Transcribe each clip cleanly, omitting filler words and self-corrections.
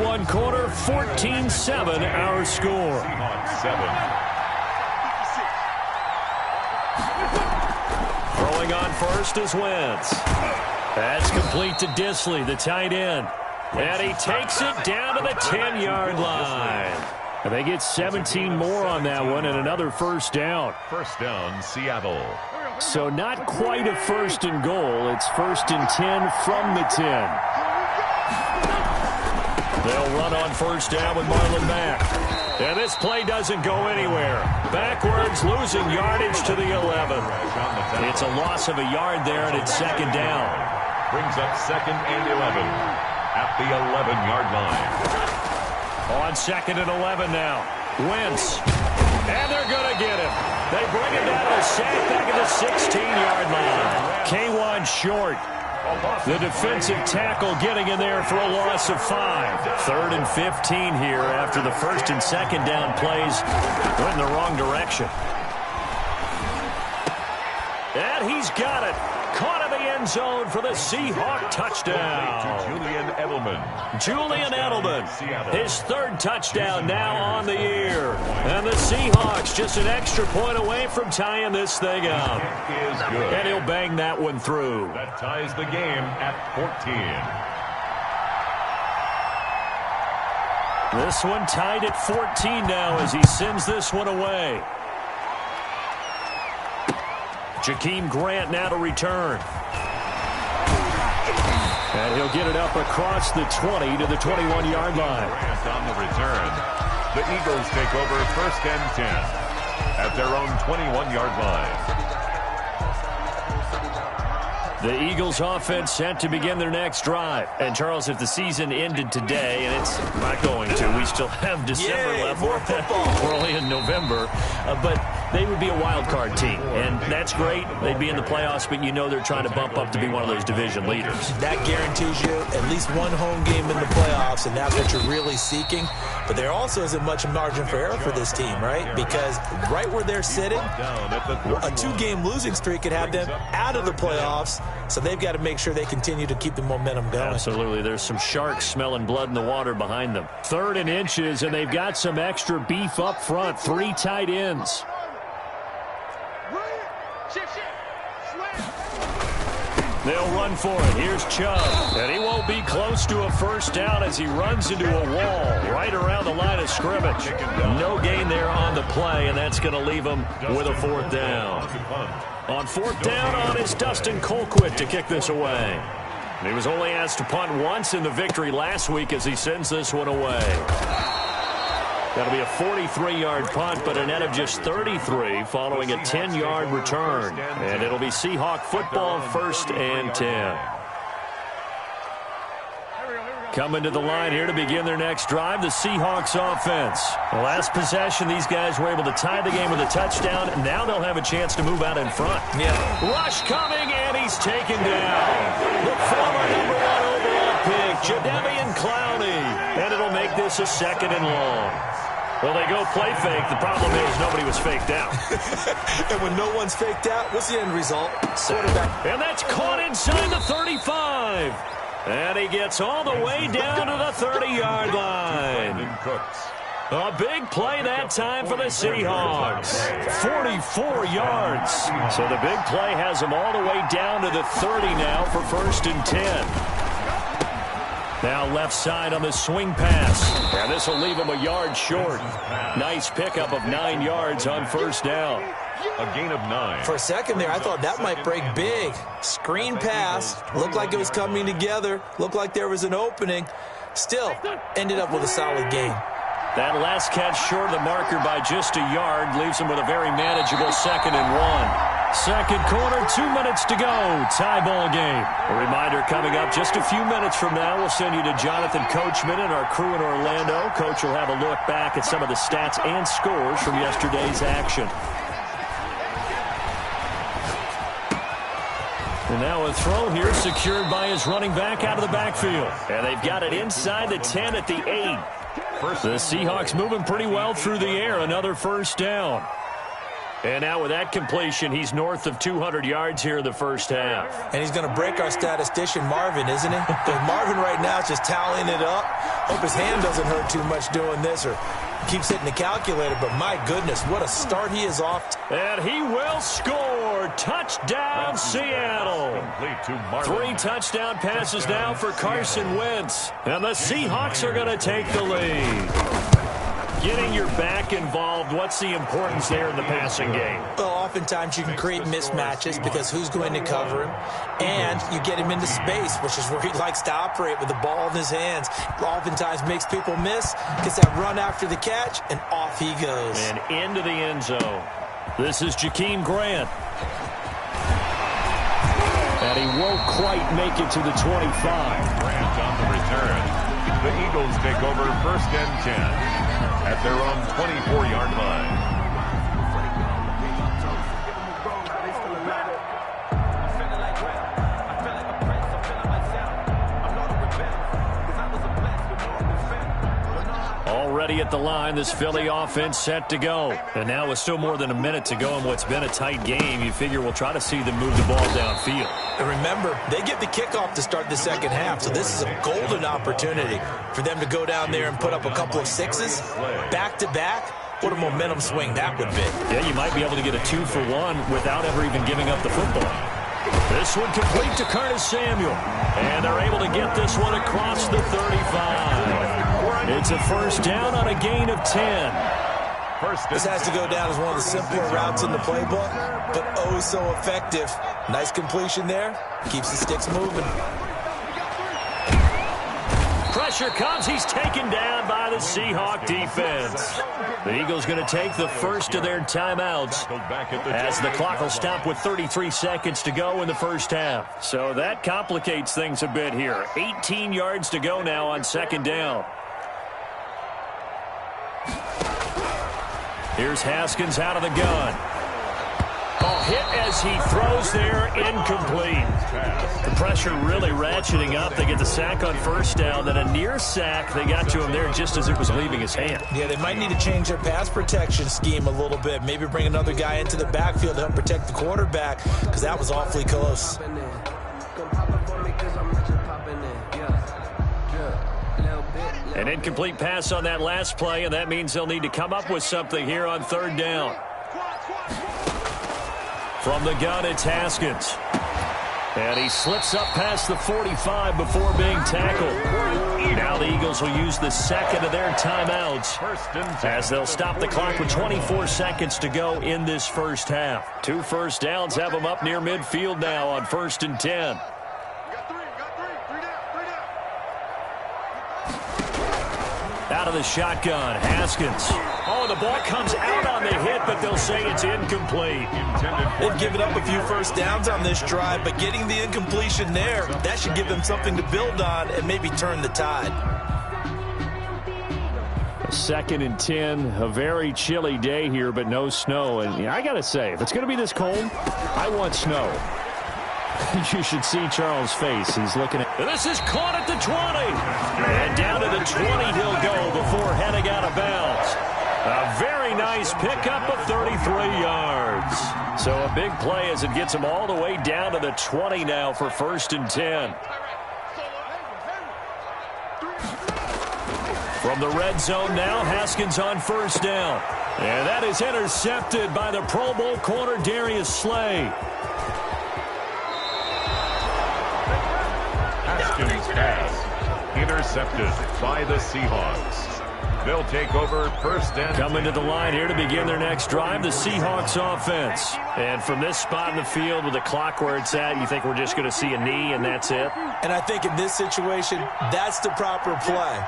one quarter, 14-7 our score. Throwing on first is Wentz. That's complete to Disley, the tight end. And he takes it down to the 10-yard line. And they get 17 more on that one and another first down. First down, Seattle. So not quite a first and goal. It's first and 10 from the 10. They'll run on first down with Marlon Mack. And this play doesn't go anywhere. Backwards, losing yardage to the 11. It's a loss of a yard there, and it's second down. Brings up second and 11 at the 11-yard line. On second and 11 now. Wentz. And they're going to get him. They bring him down to the sack back at the 16-yard line. K1 short. The defensive tackle getting in there for a loss of 5. Third and 15 here after the first and second down plays went in the wrong direction. And he's got it. Caught in the end zone for the Seahawk touchdown. Julian Edelman, his third touchdown now on the year. And the Seahawks just an extra point away from tying this thing up. And he'll bang that one through. That ties the game at 14. This one tied at 14 now as he sends this one away. Jakeem Grant now to return. And he'll get it up across the 20 to the 21-yard line. Grant on the return. The Eagles take over first and 10 at their own 21-yard line. The Eagles offense set to begin their next drive. And, Charles, if the season ended today, and it's not going to, we still have December left. More football. We're only in November. But they would be a wild card team. And that's great. They'd be in the playoffs, but you know they're trying to bump up to be one of those division leaders. That guarantees you at least one home game in the playoffs, and that's what you're really seeking. But there also isn't much margin for error for this team, right? Because right where they're sitting, a two-game losing streak could have them out of the playoffs. So they've got to make sure they continue to keep the momentum going. Absolutely. There's some sharks smelling blood in the water behind them. Third and inches, and they've got some extra beef up front. 3 tight ends. They'll run for it. Here's Chubb. And he won't be close to a first down as he runs into a wall right around the line of scrimmage. No gain there on the play, and that's going to leave him with a fourth down. On fourth down on is Dustin Colquitt to kick this away. He was only asked to punt once in the victory last week as he sends this one away. That'll be a 43-yard punt, but a net of just 33 following a 10-yard return. And it'll be Seahawk football, first and 10. Coming to the line here to begin their next drive, the Seahawks offense. The last possession, these guys were able to tie the game with a touchdown. Now they'll have a chance to move out in front. Yeah. Rush coming, and he's taken down. The former #1 overall pick, Jadeveon Clowney. And it'll make this a second and long. Well, they go play fake. The problem is nobody was faked out. And when no one's faked out, what's the end result? Quarterback. And that's caught inside the 35. And he gets all the way down to the 30-yard line. A big play that time for the Seahawks. 44 yards. So the big play has them all the way down to the 30 now for first and 10. Now left side on the swing pass. And this will leave him a yard short. Nice pickup of 9 yards on first down. A gain of 9. For a second there, I thought that might break big. Screen pass. Looked like it was coming together. Looked like there was an opening. Still, ended up with a solid gain. That last catch short of the marker by just a yard leaves him with a very manageable second and 1. Second quarter, 2 minutes to go. Tie ball game. A reminder coming up just a few minutes from now. We'll send you to Jonathan Coachman and our crew in Orlando. Coach will have a look back at some of the stats and scores from yesterday's action. And now a throw here secured by his running back out of the backfield. And they've got it inside the 10 at the 8. The Seahawks moving pretty well through the air. Another first down. And now with that completion, he's north of 200 yards here in the first half. And he's going to break our statistician, Marvin, isn't he? Because Marvin right now is just tallying it up. Hope his hand doesn't hurt too much doing this or keeps hitting the calculator, but my goodness, what a start he is off to. And he will score. Touchdown, Seattle. 3 touchdown passes now for Carson Wentz. And the Seahawks are going to take the lead. Getting your back involved, what's the importance there in the passing game? Well, oftentimes you can create mismatches because who's going to cover him? And you get him into space, which is where he likes to operate with the ball in his hands. Oftentimes makes people miss, gets that run after the catch, and off he goes. And into the end zone. This is Jakeem Grant. And he won't quite make it to the 25. Grant on the return. The Eagles take over 1st and 10 at their own 24-yard line. Already at the line, this Philly offense set to go. And now with still more than a minute to go in what's been a tight game, you figure we'll try to see them move the ball downfield. And remember, they get the kickoff to start the second half, so this is a golden opportunity for them to go down there and put up a couple of sixes back-to-back. What a momentum swing that would be. Yeah, you might be able to get a 2-for-1 without ever even giving up the football. This one complete to Curtis Samuel. And they're able to get this one across the 35. It's a 1st down on a gain of 10. This has to go down as one of the simpler routes in the playbook, but oh so effective. Nice completion there. Keeps the sticks moving. Pressure comes. He's taken down by the Seahawk defense. The Eagles going to take the first of their timeouts as the clock will stop with 33 seconds to go in the first half. So that complicates things a bit here. 18 yards to go now on 2nd down. Here's Haskins out of the gun. Oh, hit as he throws there, incomplete. The pressure really ratcheting up. They get the sack on 1st down, then a near sack. They got to him there just as it was leaving his hand. Yeah, they might need to change their pass protection scheme a little bit. Maybe bring another guy into the backfield to help protect the quarterback, because that was awfully close. An incomplete pass on that last play, and that means they'll need to come up with something here on 3rd down. From the gun, it's Haskins. And he slips up past the 45 before being tackled. Now the Eagles will use the second of their timeouts as they'll stop the clock with 24 seconds to go in this first half. 2 first downs have them up near midfield now on 1st and 10. Out of the shotgun, Haskins. Oh, the ball comes out on the hit, but they'll say it's incomplete. They've given up a few first downs on this drive, but getting the incompletion there, that should give them something to build on and maybe turn the tide. 2nd and 10, a very chilly day here, but no snow. And I got to say, if it's going to be this cold, I want snow. You should see Charles' face. He's looking at... This is caught at the 20. And down to the 20 he'll go before heading out of bounds. A very nice pickup of 33 yards. So a big play as it gets him all the way down to the 20 now for 1st and 10. From the red zone now, Haskins on 1st down. And that is intercepted by the Pro Bowl corner Darius Slay. Haskins' pass intercepted by the Seahawks. They'll take over 1st and 10. Coming to the line here to begin their next drive, the Seahawks offense. And from this spot in the field with the clock where it's at, you think we're just going to see a knee and that's it? And I think in this situation, that's the proper play.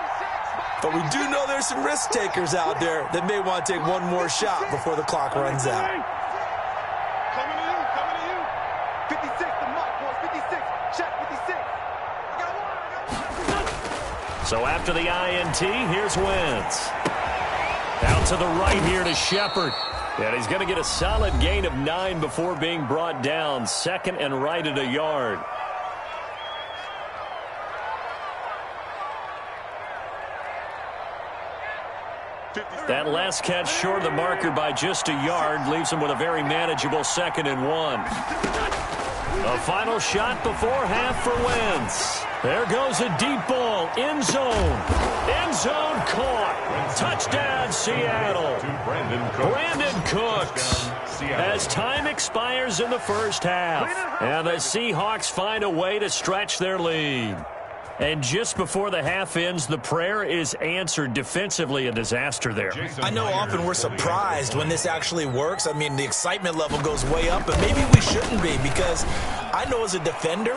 But we do know there's some risk takers out there that may want to take one more shot before the clock runs out. Coming to you. 56, the mark, boys. 56. Check 56. So after the INT, here's Wentz. Out to the right here to Shepard. And he's going to get a solid gain of 9 before being brought down. 2nd and right at a yard. That last catch short of the marker by just a yard leaves him with a very manageable 2nd and 1. A final shot before half for Wentz. There goes a deep ball, end zone. caught. Touchdown, Seattle. Brandon Cooks. As time expires in the first half, and the Seahawks find a way to stretch their lead. And just before the half ends, the prayer is answered. Defensively, a disaster there. I know often we're surprised when this actually works. I mean, the excitement level goes way up, but maybe we shouldn't be, because I know as a defender,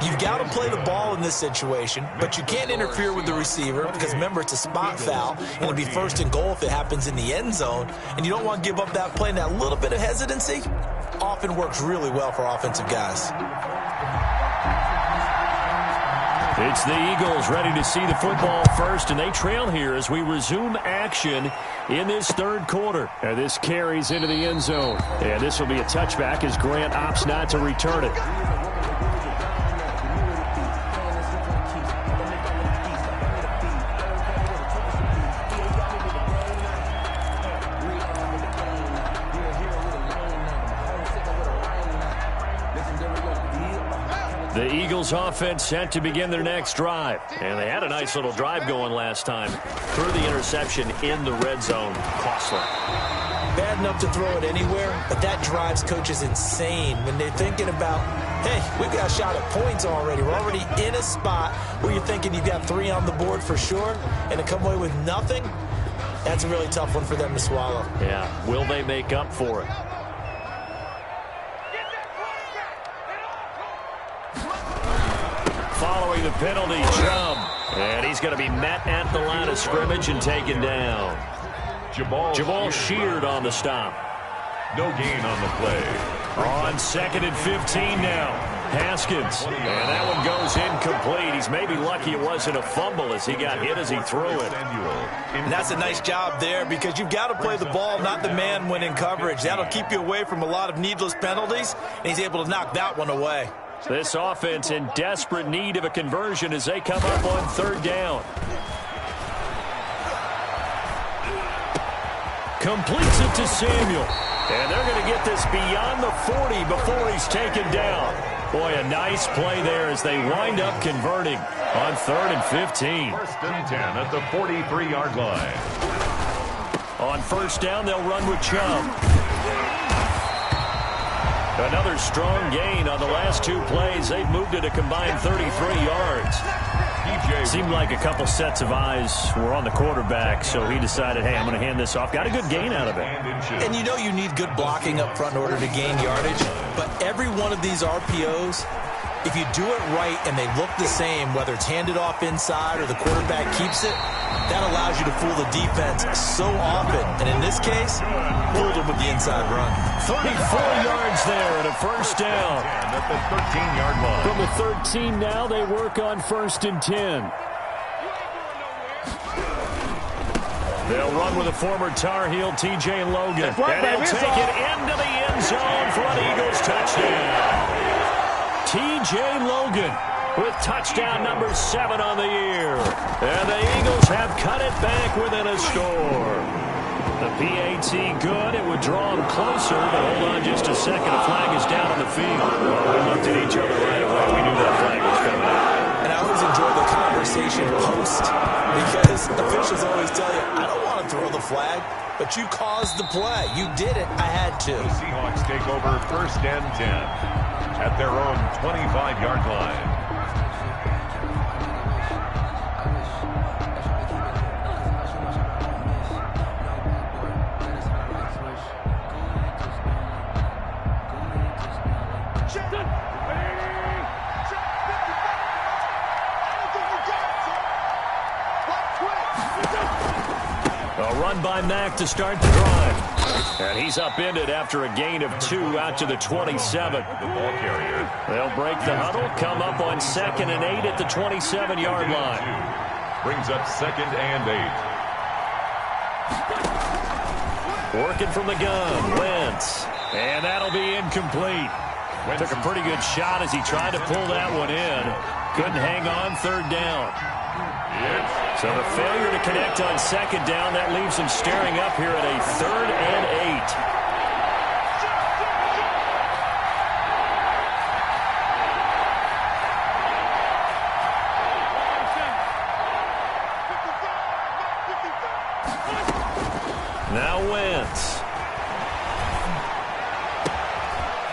you've got to play the ball in this situation, but you can't interfere with the receiver because, remember, it's a spot foul, and it'll be first and goal if it happens in the end zone, and you don't want to give up that play. And that little bit of hesitancy often works really well for offensive guys. It's the Eagles ready to see the football first, and they trail here as we resume action in this third quarter. And this carries into the end zone. And this will be a touchback as Grant opts not to return it. The Eagles offense set to begin their next drive. And they had a nice little drive going last time. Threw the interception in the red zone. Costly. Bad enough to throw it anywhere, but that drives coaches insane when they're thinking about, hey, we've got a shot at points already. We're already in a spot where you're thinking you've got 3 on the board for sure, and to come away with nothing, that's a really tough one for them to swallow. Yeah, will they make up for it? Following the penalty, Chubb. And he's going to be met at the line of scrimmage and taken down. Jamal Sheard on the stop. No gain on the play. On 2nd and 15 now. Haskins. And that one goes incomplete. He's maybe lucky it wasn't a fumble as he got hit as he threw it. And that's a nice job there, because you've got to play the ball, not the man when in coverage. That'll keep you away from a lot of needless penalties, and he's able to knock that one away. This offense in desperate need of a conversion as they come up on 3rd down. Completes it to Samuel. And they're going to get this beyond the 40 before he's taken down. Boy, a nice play there as they wind up converting on 3rd and 15. 1st and 10 at the 43-yard line. On 1st down, they'll run with Chubb. Another strong gain on the last 2 plays. They've moved it a combined 33 yards. Seemed like a couple sets of eyes were on the quarterback, so he decided, hey, I'm going to hand this off. Got a good gain out of it. And you know you need good blocking up front in order to gain yardage, but every one of these RPOs, if you do it right and they look the same, whether it's handed off inside or the quarterback keeps it, that allows you to fool the defense so often. And in this case, fooled them with the inside run. 34 yards there and a 1st down. At the 13-yard line. From the 13 now, they work on 1st and 10. They'll run with a former Tar Heel, TJ Logan. And he'll take it into the end zone for an Eagles touchdown. TJ Logan with touchdown number 7 on the year. And the Eagles have cut it back within a score. The PAT good. It would draw them closer, but hold on just a second. A flag is down on the field. Well, we looked at each other right away. We knew that flag was coming out. And I always enjoy the conversation post, because officials always tell you, I don't want to throw the flag, but you caused the play. You did it. I had to. The Seahawks take over 1st and 10 at their own 25-yard line. A run by Mack to start the drive. And he's upended after a gain of 2 out to the 27. The ball carrier. They'll break the huddle, come up on 2nd and 8 at the 27-yard line. Brings up 2nd and 8. Working from the gun, Wentz. And that'll be incomplete. Took a pretty good shot as he tried to pull that one in. Couldn't hang on 3rd down. So the failure to connect on 2nd down, that leaves him staring up here at a 3rd and 8. Now Wentz.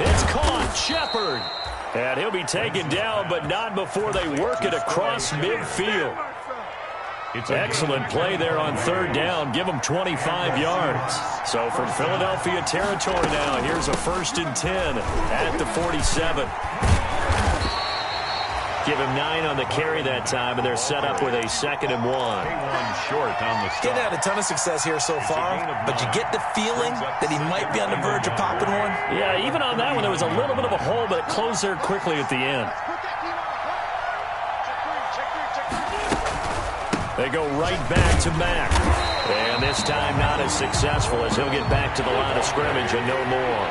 It's caught. Shepard. And he'll be taken down, but not before they work it across midfield. Excellent play there on third down. Give them 25 yards. So from Philadelphia territory now, here's a 1st and 10 at the 47. Give him 9 on the carry that time, and they're set up with a 2nd and 1. Short on the stop. He's had a ton of success here so far, but you get the feeling that he might be on the verge of popping one. Yeah, even on that one, there was a little bit of a hole, but it closed there quickly at the end. They go right back to Mack. And this time not as successful as he'll get back to the line of scrimmage and no more.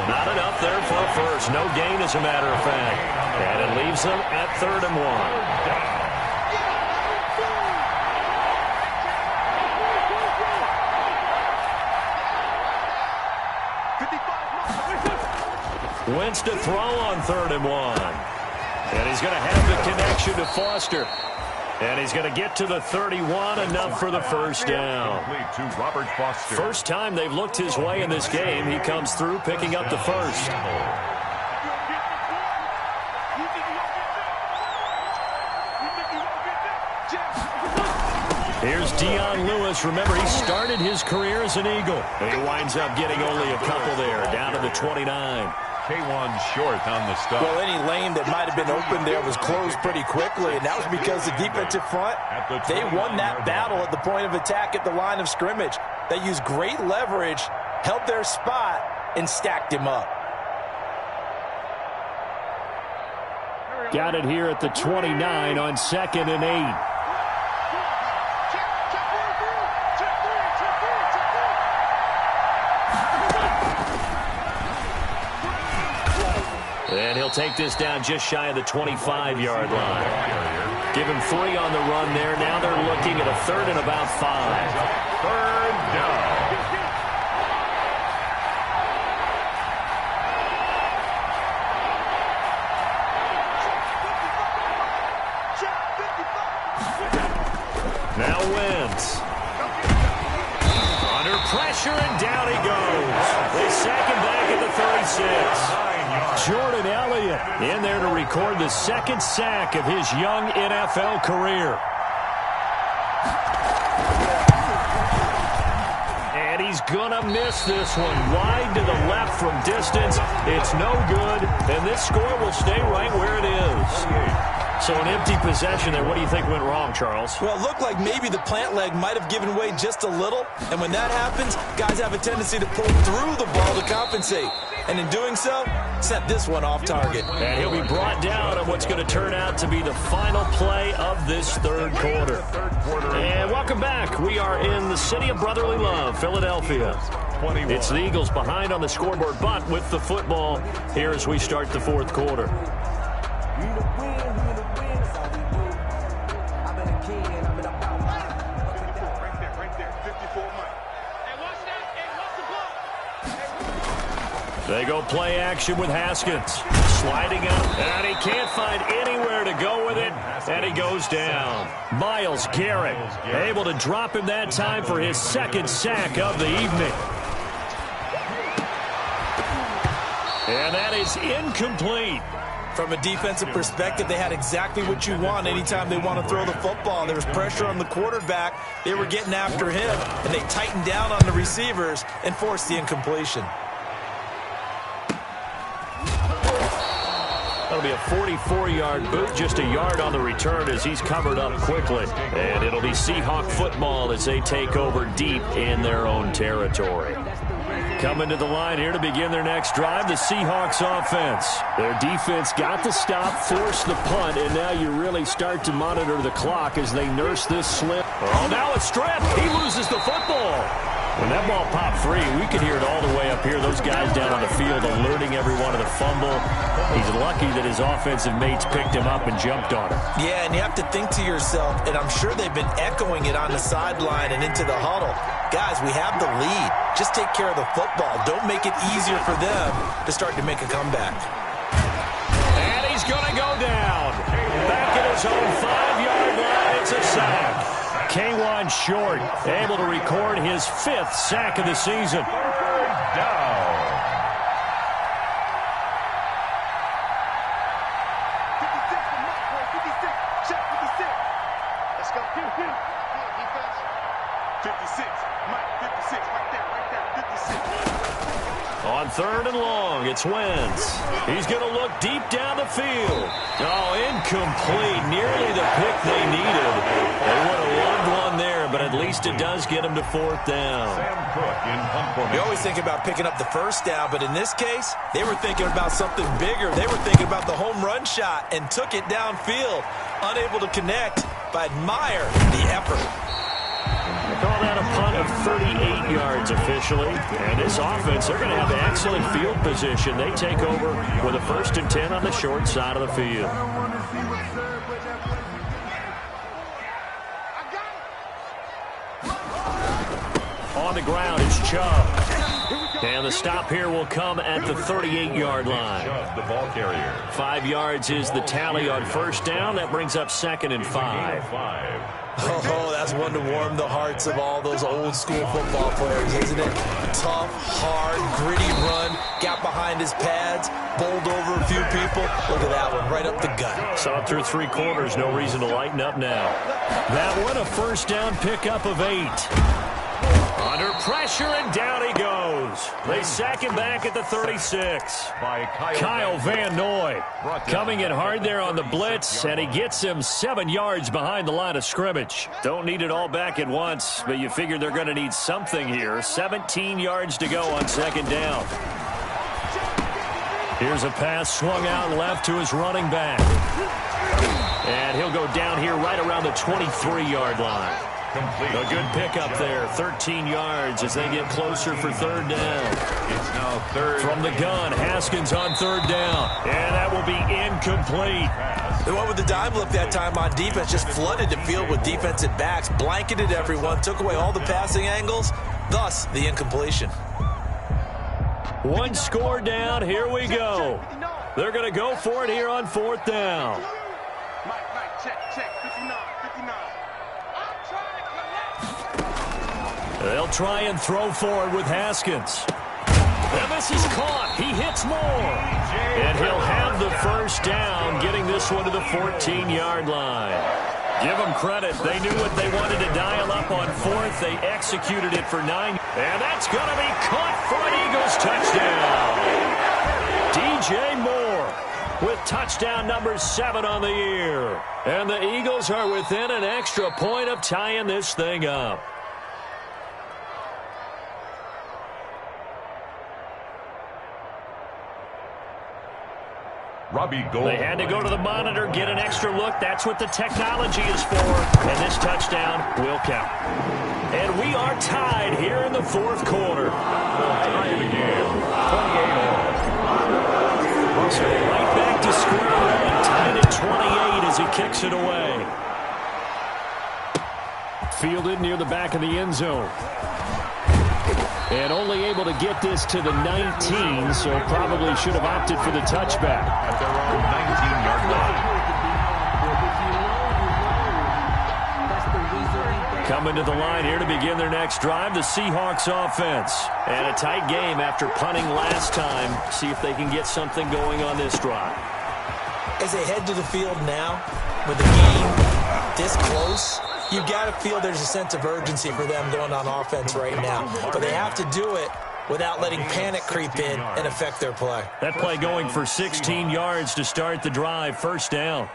Not enough there for a first. No gain, as a matter of fact. And it leaves them at 3rd and 1. Wentz to throw on 3rd and 1. And he's going to have the connection to Foster. And he's going to get to the 31, enough for the 1st down. First time they've looked his way in this game. He comes through picking up the 1st. Here's Dion Lewis. Remember, he started his career as an Eagle. He winds up getting only a couple there, down to the 29. K1 short on the stop. Well, any lane that might have been open there was closed pretty quickly, and that was because the defensive front, they won that battle at the point of attack at the line of scrimmage. They used great leverage, held their spot, and stacked him up. Got it here at the 29 on 2nd and 8. And he'll take this down just shy of the 25-yard line. Give him 3 on the run there. Now they're looking at a 3rd and about 5. 3rd down. Now Wentz. Under pressure, and down he goes. They sack him back at the 36. Jordan Elliott in there to record the 2nd sack of his young NFL career. And he's going to miss this one. Wide to the left from distance. It's no good. And this score will stay right where it is. So an empty possession there. What do you think went wrong, Charles? Well, it looked like maybe the plant leg might have given way just a little. And when that happens, guys have a tendency to pull through the ball to compensate. And in doing so, set this one off target. And he'll be brought down on what's going to turn out to be the final play of this 3rd quarter. And welcome back. We are in the city of brotherly love, Philadelphia. It's the Eagles behind on the scoreboard, but with the football here as we start the 4th quarter. They go play action with Haskins. Sliding up, and he can't find anywhere to go with it, and he goes down. Myles Garrett able to drop him that time for his 2nd sack of the evening. And that is incomplete. From a defensive perspective, they had exactly what you want anytime they want to throw the football. There was pressure on the quarterback. They were getting after him, and they tightened down on the receivers and forced the incompletion. That'll be a 44-yard boot, just a yard on the return as he's covered up quickly. And it'll be Seahawk football as they take over deep in their own territory. Coming to the line here to begin their next drive, the Seahawks offense. Their defense got the stop, forced the punt, and now you really start to monitor the clock as they nurse this slip. Oh, now it's stripped. He loses the football. When that ball popped free, we could hear it all the way up here. Those guys down on the field alerting everyone of the fumble. He's lucky that his offensive mates picked him up and jumped on him. Yeah, and you have to think to yourself, and I'm sure they've been echoing it on the sideline and into the huddle. Guys, we have the lead. Just take care of the football. Don't make it easier for them to start to make a comeback. And he's going to go down. Back at his own 5-yard line, it's a sack. K1 short, able to record his 5th sack of the season. Down. 56, the mark, boy. 56. Check 56. Let's go. Good defense. 56. Mike, 56. Right there. 56. On 3rd and long, it's Wentz. He's going to look deep down the field. Oh, incomplete. Nearly the pick they needed. They would have loved one there, but at least it does get him to 4th down. Sam Cook in punt formation. You always think about picking up the first down, but in this case, they were thinking about something bigger. They were thinking about the home run shot and took it downfield. Unable to connect, but admire the effort. Call that a punt of 38 yards officially. And this offense, they're going to have excellent field position. They take over with a 1st and 10 on the short side of the field. On the ground is Chubb. And the stop here will come at the 38-yard line. Chubb, the ball carrier. 5 yards is the tally on 1st down. That brings up 2nd and 5. Oh, that's one to warm the hearts of all those old school football players, isn't it? Tough, hard, gritty run, got behind his pads, bowled over a few people. Look at that one, right up the gut. Saw it through 3 quarters, no reason to lighten up now. That one, a 1st down pickup of 8. Under pressure, and down he goes. They sack him back at the 36. By Kyle Van Noy coming in hard there on the blitz, and he gets him 7 yards behind the line of scrimmage. Don't need it all back at once, but you figure they're going to need something here. 17 yards to go on 2nd down. Here's a pass swung out left to his running back. And he'll go down here right around the 23-yard line. Complete. A good pickup there, 13 yards as they get closer for 3rd down. It's now 3rd. From the gun, Haskins on 3rd down. And that will be incomplete. The one with the dime look that time on defense just flooded the field with defensive backs, blanketed everyone, took away all the passing angles, thus the incompletion. 1 score down, here we go. They're going to go for it here on 4th down. Mike, check, 59. They'll try and throw forward with Haskins. And this is caught. He hits more. And he'll have the 1st down, getting this one to the 14-yard line. Give them credit. They knew what they wanted to dial up on 4th. They executed it for 9. And that's going to be caught for an Eagles touchdown. DJ Moore with touchdown number 7 on the year. And the Eagles are within an extra point of tying this thing up. Robbie Gould. They had to go to the monitor, get an extra look. That's what the technology is for. And this touchdown will count. And we are tied here in the 4th quarter. Tie the game. 28-all. So right back to square one, tied at 28 as he kicks it away. Fielded near the back of the end zone. And only able to get this to the 19, so probably should have opted for the touchback. At their own 19-yard line. Coming to the line here to begin their next drive, the Seahawks offense. And a tight game after punting last time. See if they can get something going on this drive. As they head to the field now, with the game this close, you've got to feel there's a sense of urgency for them going on offense right now. But they have to do it without letting panic creep in and affect their play. That play going for 16 yards to start the drive, 1st down.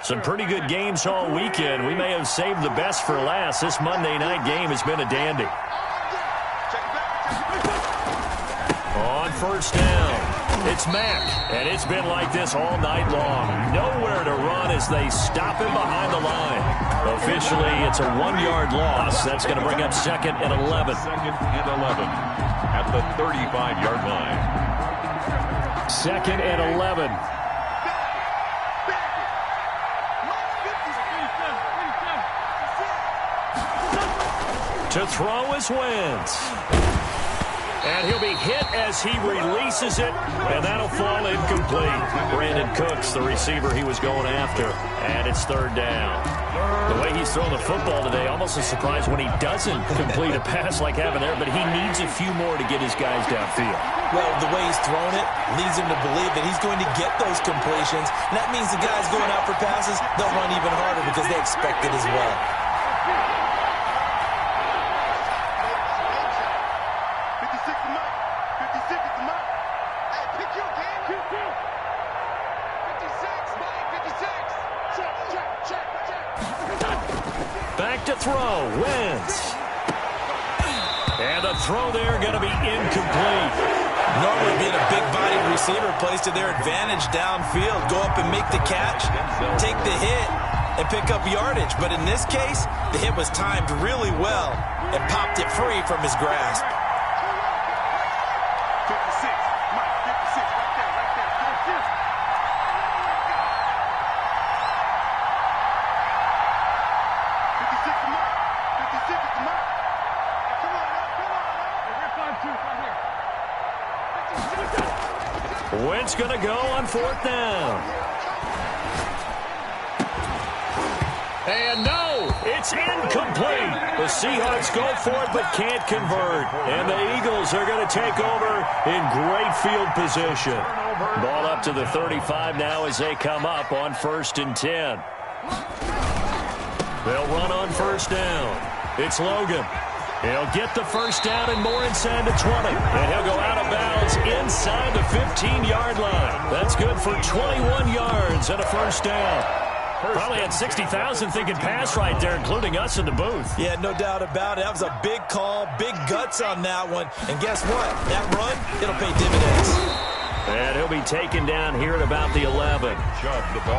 Some pretty good games all weekend. We may have saved the best for last. This Monday night game has been a dandy. On 1st down, it's Mack, and it's been like this all night long. Nowhere to run as they stop him behind the line. Officially, it's a 1-yard loss. That's going to bring up 2nd and 11. 2nd and 11 at the 35-yard line. 2nd and 11. To throw is Wentz. And he'll be hit as he releases it, and that'll fall incomplete. Brandon Cooks, the receiver he was going after, and it's third down. The way he's throwing the football today, almost a surprise when he doesn't complete a pass like having there, but he needs a few more to get his guys downfield. Well, the way he's thrown it leads him to believe that he's going to get those completions, and that means the guys going out for passes, they'll run even harder because they expect it as well. Back to throw, Wentz. And the throw there going to be incomplete. Normally being a big-bodied receiver plays to their advantage downfield. Go up and make the catch, take the hit, and pick up yardage. But in this case, the hit was timed really well and popped it free from his grasp. 56, Mike, 56, right there, right there. 56 to Mike, 56 to Mike. Come on up, come on up. We're 5-2, right here. Wentz going to go on fourth down. And no, it's incomplete. The Seahawks go for it but can't convert. And the Eagles are going to take over in great field position. Ball up to the 35 now as they come up on 1st and 10. They'll run on first down. It's Logan. He'll get the first down and more inside the 20. And he'll go out of bounds inside the 15-yard line. That's good for 21 yards and a first down. Probably had 60,000 thinking pass right there, including us in the booth. Yeah, no doubt about it. That was a big call, big guts on that one. And guess what? That run, it'll pay dividends. And he'll be taken down here at about the 11.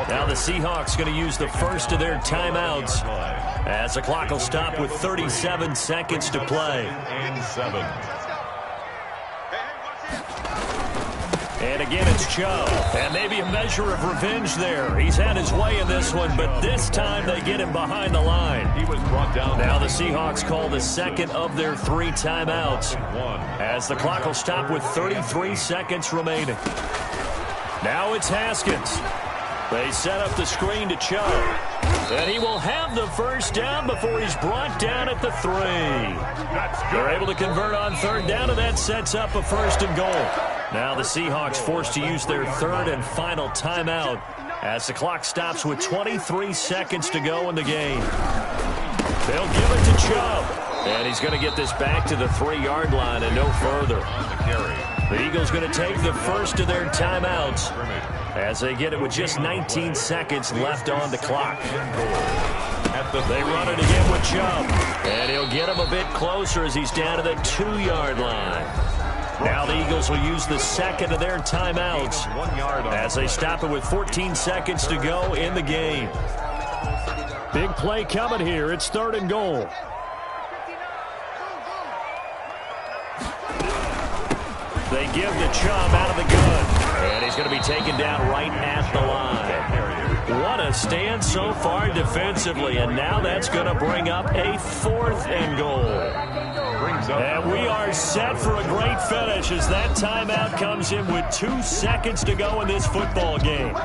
Now the Seahawks going to use the first of their timeouts as the clock will stop with 37 seconds to play. And again, it's Chubb. And maybe a measure of revenge there. He's had his way in this one, but this time they get him behind the line. He was brought down. Now the Seahawks call the second of their 3 timeouts as the clock will stop with 33 seconds remaining. Now it's Haskins. They set up the screen to Chubb. And he will have the first down before he's brought down at the 3. They're able to convert on third down, and that sets up a 1st and goal. Now the Seahawks forced to use their 3rd and final timeout as the clock stops with 23 seconds to go in the game. They'll give it to Chubb. And he's going to get this back to the 3-yard line and no further. The Eagles going to take the first of their timeouts as they get it with just 19 seconds left on the clock. They run it again with Chubb. And he'll get him a bit closer as he's down to the 2-yard line. Now the Eagles will use the second of their timeouts as they stop it with 14 seconds to go in the game. Big play coming here. It's 3rd and goal. They give the Chubb out of the gun. And he's going to be taken down right at the line. What a stand so far defensively. And now that's going to bring up a 4th and goal. And we are set for a great finish as that timeout comes in with 2 seconds to go in this football game.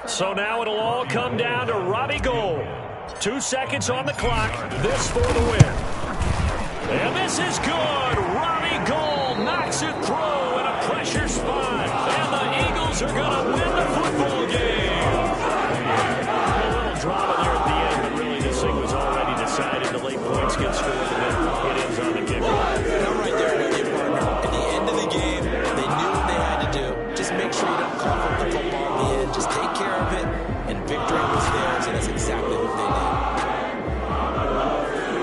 So now it'll all come down to Robbie Gould. 2 seconds on the clock. This for the win. And this is good. Robbie Gould knocks it through in a pressure spot. And the Eagles are going to win the football game. A little drama there at the end, but really this thing was already decided. The late points get scored, and then it ends on the kickoff. I'm right there with you, partner. At the end of the game, they knew what they had to do. Just make sure you don't cough up the football in the end. Just take care of it, and victory was theirs, and that's exactly what they did.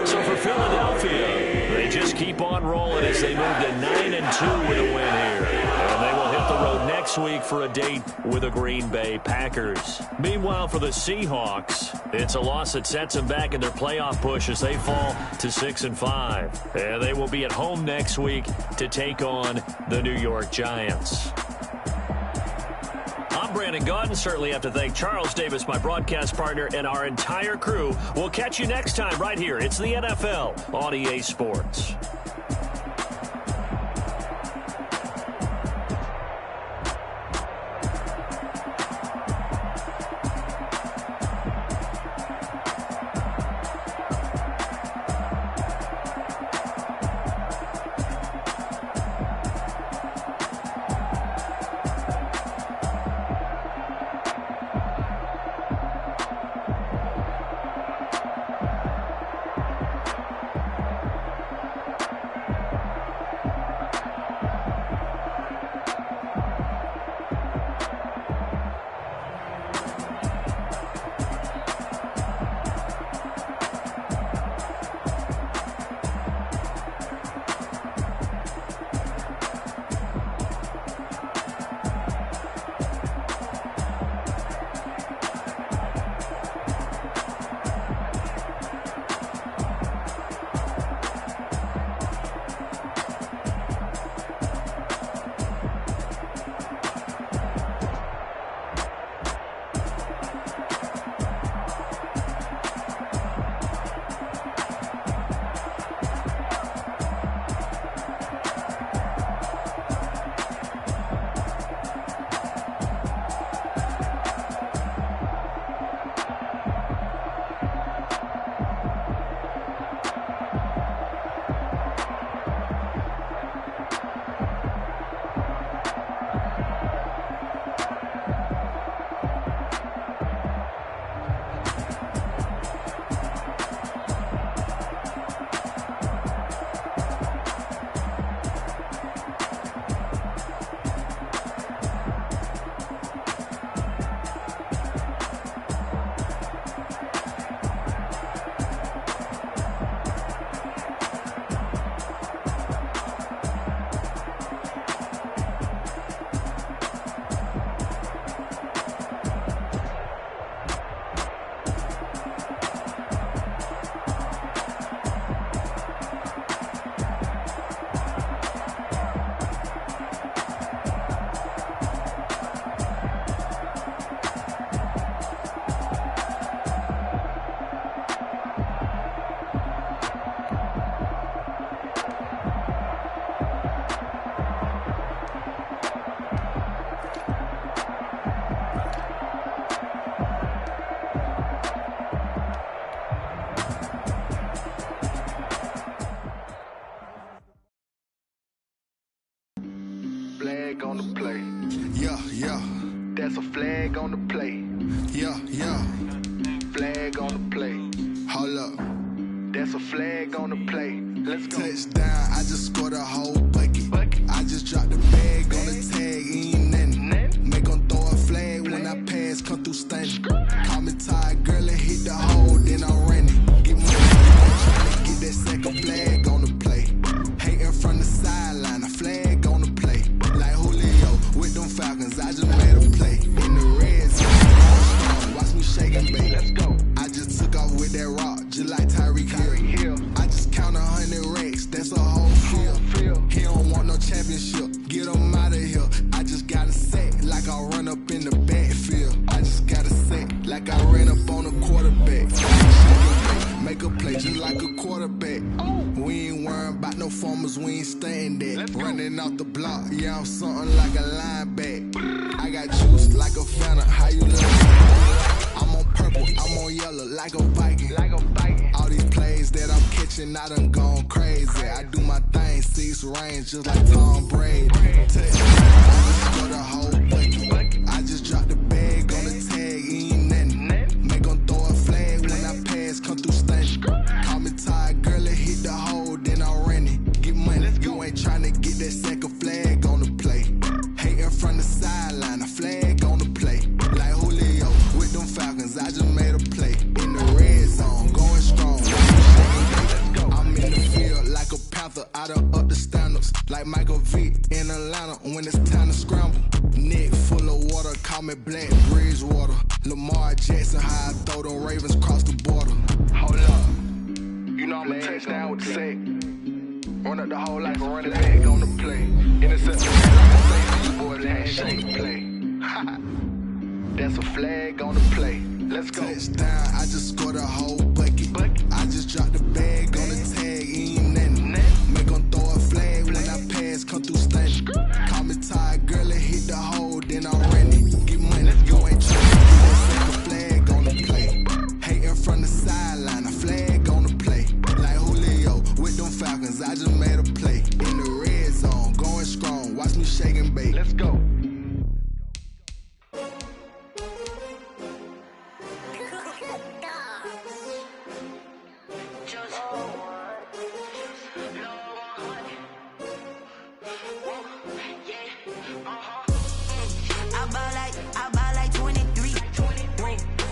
So for Philadelphia, they just keep on rolling as they move to 9-2 with a win here. And they will hit the road next week for a date with the Green Bay Packers. Meanwhile, for the Seahawks, it's a loss that sets them back in their playoff push as they fall to 6-5. And they will be at home next week to take on the New York Giants. I'm I'm Brandon Gaudin. Certainly have to thank Charles Davis, my broadcast partner, and our entire crew. We'll catch you next time right here. It's the NFL on EA Sports. Flag on the play. Yeah, yeah. That's a flag on the play. Yeah, yeah. Flag on the play. Hold up. That's a flag on the play. Let's go. Touchdown, I just scored a whole bucket. I just dropped the bag on the tag, ain't nothing. Make 'em throw a flag when I pass, come through stunning. Call me tired, girl, and hit the hole, then I'm running. Get my trying to get that second flag on the play. Hating from the sideline, a flag on the play. Like Julio with them Falcons, I just made a play. In the red zone, watch me shake and bake. Let's go. I just took off with that rock, just like Tyreek Hill. I just count 100 racks, that's a whole field. He don't want no championship, get him out of here. I just got a set, like I run up in the backfield. I just got a set, like I ran up on a quarterback. Make a play just like a quarterback. We ain't worrying about no formers, we ain't staying there. Running off the block, yeah, I'm something like a lineback. I got juice like a Fanta, how you like? I'm on purple, I'm on yellow, like a Viking. All these plays that I'm catching, I done gone crazy. I do my thing, 6 range, just like Tom Brady. Touchdown, I just scored a whole bucket. I just dropped the bag on the tag, ain't nothing. Make 'em throw a flag when I pass, come through stunning. Call me tired, girl, and hit the hole, then I'm running. Get money, you ain't tryna get that second flag on the play. Hating from the sideline, a flag on the play. Like Julio with them Falcons, I just made a play. In the red zone, going strong. I'm in the field like a Panther, I done up the standards. Like Michael Vick in Atlanta when it's time to scramble. Neck full of water, call me Black Bridgewater. Lamar Jackson, how I throw them Ravens cross the border. Hold up. You know I'm a touchdown with the sack. Run up the whole like a running back on the play. Intercept like a safety, you boys ain't shake play. Let's go. Touchdown, I just scored a whole bucket. I just dropped the bag on the tag, ain't nothing. Make 'em throw a flag when I pass, come through stunning. Call me tired, girl, and hit the hole, then I'm running. Get money, you ain't trying. Set the flag on the play. Hating from the sideline, a flag on the play. Like Julio with them Falcons, I just made a play. In the red zone, going strong, watch me shake and bake. Let's go. I buy like 23.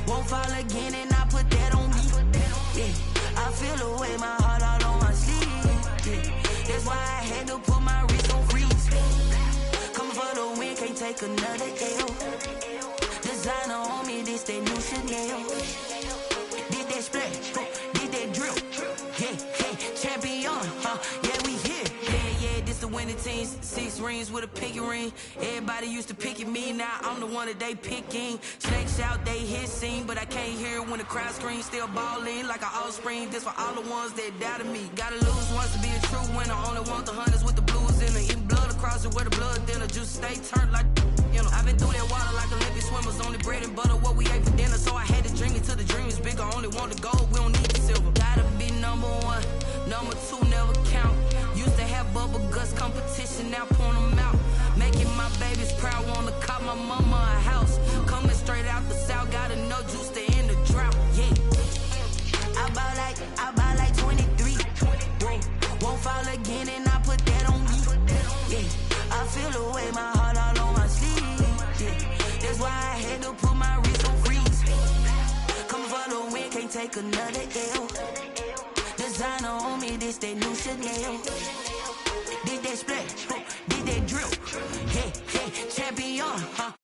Won't fall again and I put that on me. Yeah, I feel the way, my heart all on my sleeve. Yeah, that's why I had to put my wrist on freeze. Coming for the win, can't take another L. Designer on me, this that new Chanel. Did that splash, did that drill. Yeah, champion, yeah, we here. Yeah, this the winning team. 6 rings with a pinky ring. Everybody used to pick at me, now I'm the one that they picking. Snakes out, they hit scene, but I can't hear it when the crowd screams. Still ballin' like an offspring. This for all the ones that doubted me. Gotta lose once to be a true winner. Only want the hunters with the blues in it. Eating blood across it where the blood thinner. Juice stay turned like, you know. I've been through that water like Olympic swimmers. Only bread and butter, what we ate for dinner. So I had to dream it till the dream is bigger. Only want the gold, we don't need the silver. Gotta be number 1, number 2 never count. Used to have bubble guts competition, now point them out. Making my babies proud, wanna cop my mama a house. Coming straight out the south, gotta know juice to end the drought. Yeah, I buy like 23. Won't fall again and I put that on me. Yeah, I feel the way, my heart all on my sleeve. Yeah, that's why I had to put my wrist on freeze. Coming for the win, can't take another L. Designer on me, this that new Chanel. Did that splash, did that drill. Yeah, champion,